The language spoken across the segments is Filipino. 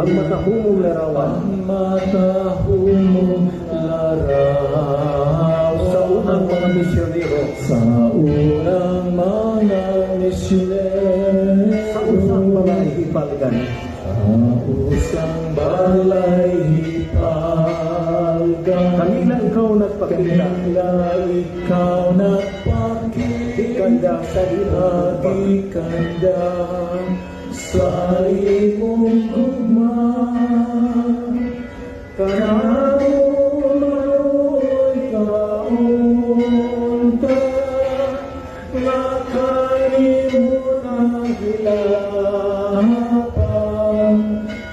Ang matahumong larawan, sa unang mga misyonero, sa usang mga hipalgan, kanila ikaw nagpakita, ikanda sa ikanda sa iyong gugma, kanamo maro'y kaunta, nakalimot ang hilapan,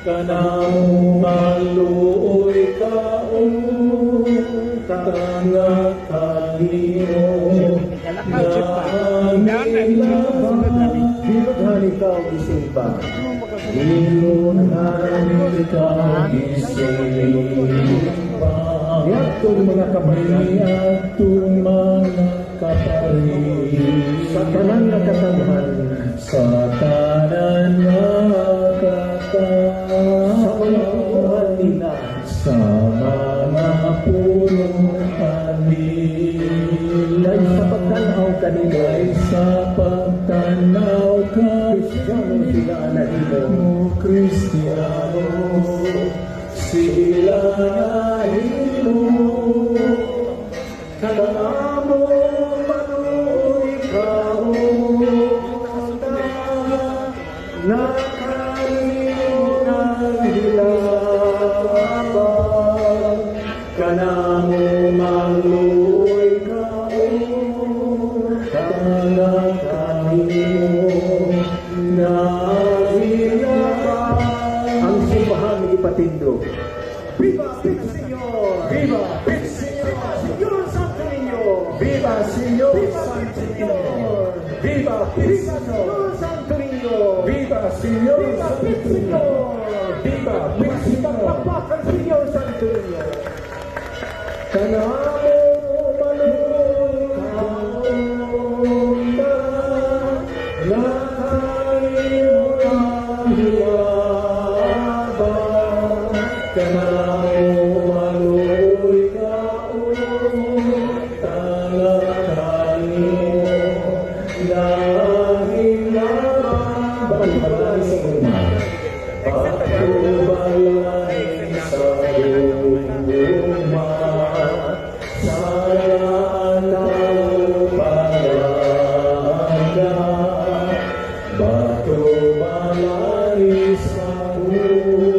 kanamo maluoy kaunta, nakalimot Dinunhan ikaw isimba. Dinunhan ikaw isimba. Yatong mga kapatid, sa tanan na katanhan, sa punuan nila, sa mga punuan nila, sa pagtanaw kanila, sa pagtanaw Kristiyano sila na imo, Kristiyano sila na imo, kanamo maro'y kaunta, nakalimot ang hilapan, kanamo maro'y kaunta, nakalimot na hilapan. Ang simbahan ni Ipatindo. Viva el Señor! Viva el Señor! Señor Santo Niño! Viva Señor Santo Niño! Viva el Señor Santo Niño! Viva Señor Santo Niño! Viva el Señor Santo Niño! Kanamo maluoy kaunta, nakalimot ang hilaban, kanamo maluoy kaunta, nakalimot ang hilaban. Pagbalay sa guma, pagbalay sa guma, sayang tayo pagbalay, bato balay sa guma.